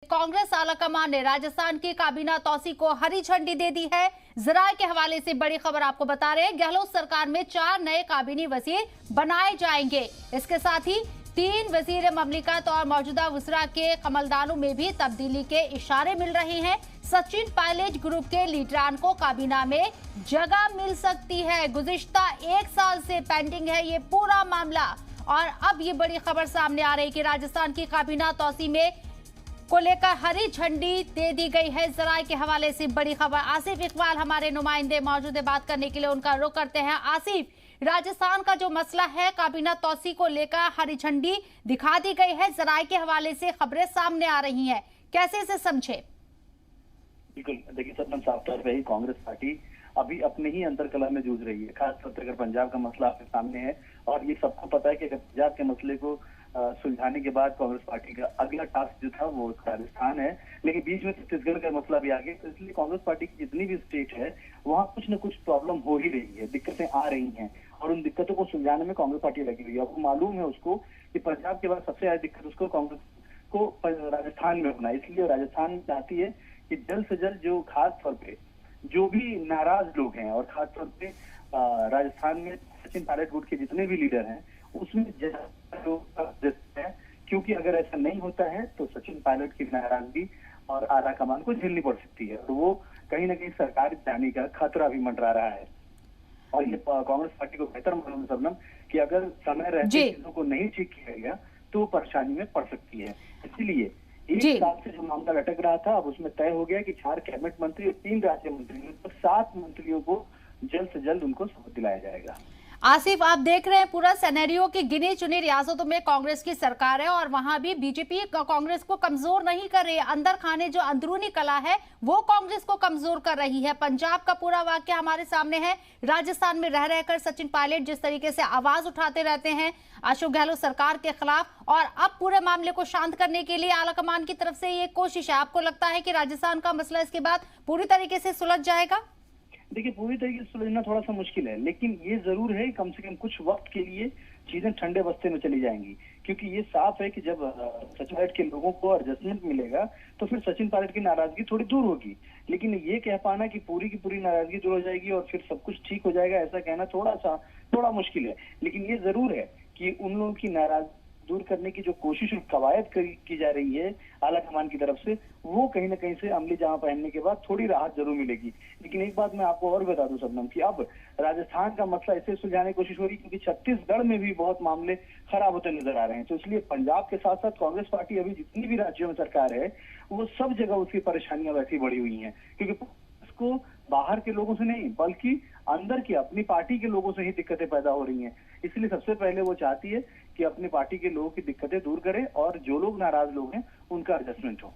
कांग्रेस आलाकमान ने राजस्थान की काबीना तौसी को हरी झंडी दे दी है। जराये के हवाले से बड़ी खबर आपको बता रहे हैं। गहलोत सरकार में 4 नए काबीनी वजीर बनाए जाएंगे। इसके साथ ही 3 वजीर ममलिकत और मौजूदा वज़रा के कमलदानों में भी तब्दीली के इशारे मिल रहे हैं। सचिन पायलट ग्रुप के लीडरान को काबीना में जगह मिल सकती है। गुज़िश्ता 1 साल से पेंडिंग है ये पूरा मामला, और अब ये बड़ी खबर सामने आ रही है कि राजस्थान की काबीना तौसी में को लेकर हरी झंडी दे दी गई है। जराये के हवाले से बड़ी खबर। आसिफ इकबाल हमारे नुमाइंदे मौजूद है, बात करने के लिए उनका रुख करते हैं। आसिफ, राजस्थान का जो मसला है काबीना तौसी को लेकर हरी झंडी दिखा दी गई है। जराये के हवाले से खबरें सामने आ रही हैं, कैसे इसे समझे? बिल्कुल, देखिए सर, साफ तौर पर ही कांग्रेस पार्टी अभी अपने ही अंतरकलह में जूझ रही है। खासतौर पर अगर पंजाब का मसला आपके सामने है, और ये सबको पता है कि अगर पंजाब के मसले को सुलझाने के बाद कांग्रेस पार्टी का अगला टास्क जो था वो राजस्थान है, लेकिन बीच में छत्तीसगढ़ का मसला भी आ गया। तो इसलिए कांग्रेस पार्टी की जितनी भी स्टेट है वहाँ कुछ न कुछ प्रॉब्लम हो ही रही है, दिक्कतें आ रही हैं, और उन दिक्कतों को सुलझाने में कांग्रेस पार्टी लगी हुई है। आपको मालूम है उसको कि पंजाब के बाद सबसे ज्यादा दिक्कत उसको कांग्रेस को राजस्थान में होना, इसलिए राजस्थान चाहती है कि जल्द से जल्द जो खास तौर पे जो भी नाराज लोग हैं, और खासतौर पे राजस्थान में सचिन पायलट गुट के जितने भी लीडर हैं उसमें है, क्योंकि अगर ऐसा नहीं होता है तो सचिन पायलट की नाराजगी और आला कमान को झेलनी पड़ सकती है, तो वो कहीं ना कहीं सरकार जाने का खतरा भी मंडरा रहा है। और ये कांग्रेस पार्टी को बेहतर मालूम है सबनम कि अगर समय रहते चीजों को नहीं ठीक किया गया तो परेशानी में पड़ सकती है। इसीलिए 1 साल से जो मामला लटक रहा था, अब उसमें तय हो गया कि 4 कैबिनेट मंत्री और 3 राज्य मंत्री, तो 7 मंत्रियों को जल्द से जल्द उनको शपथ दिलाया जाएगा। आसिफ, आप देख रहे हैं पूरा सिनेरियो की गिनी चुनी रियासतों में कांग्रेस की सरकार है, और वहां भी बीजेपी कांग्रेस को कमजोर नहीं कर रही है। अंदर खाने जो अंदरूनी कला है वो कांग्रेस को कमजोर कर रही है। पंजाब का पूरा वाक्य हमारे सामने है। राजस्थान में रह रहकर सचिन पायलट जिस तरीके से आवाज उठाते रहते हैं अशोक गहलोत सरकार के खिलाफ, और अब पूरे मामले को शांत करने के लिए आलाकमान की तरफ से ये कोशिश है। आपको लगता है कि राजस्थान का मसला इसके बाद पूरी तरीके से सुलझ जाएगा? देखिए, पूरी तरीके से सुलझना थोड़ा सा मुश्किल है, लेकिन ये जरूर है कम से कम कुछ वक्त के लिए चीजें ठंडे बस्ते में चली जाएंगी, क्योंकि ये साफ है कि जब सचिन पायलट के लोगों को एडजस्टमेंट मिलेगा तो फिर सचिन पायलट की नाराजगी थोड़ी दूर होगी। लेकिन ये कह पाना कि पूरी की पूरी नाराजगी दूर हो जाएगी और फिर सब कुछ ठीक हो जाएगा, ऐसा कहना थोड़ा मुश्किल है। लेकिन ये जरूर है कि उन लोगों की नाराजगी दूर करने की जो कोशिश और कवायद की जा रही है आला कमान की तरफ से, वो कहीं ना कहीं से अमली जामा पहनने के बाद थोड़ी राहत जरूर मिलेगी। लेकिन एक बात मैं आपको और बता दूं सबनम, कि अब राजस्थान का मसला ऐसे सुलझाने की कोशिश हो रही है क्योंकि छत्तीसगढ़ में भी बहुत मामले खराब होते नजर आ रहे हैं। तो इसलिए पंजाब के साथ साथ कांग्रेस पार्टी अभी जितनी भी राज्यों में सरकार है वो सब जगह उसकी परेशानियां वैसी बढ़ी हुई है, क्योंकि को बाहर के लोगों से नहीं बल्कि अंदर की अपनी पार्टी के लोगों से ही दिक्कतें पैदा हो रही हैं। इसलिए सबसे पहले वो चाहती है कि अपनी पार्टी के लोगों की दिक्कतें दूर करे और जो लोग नाराज लोग हैं उनका एडजस्टमेंट हो।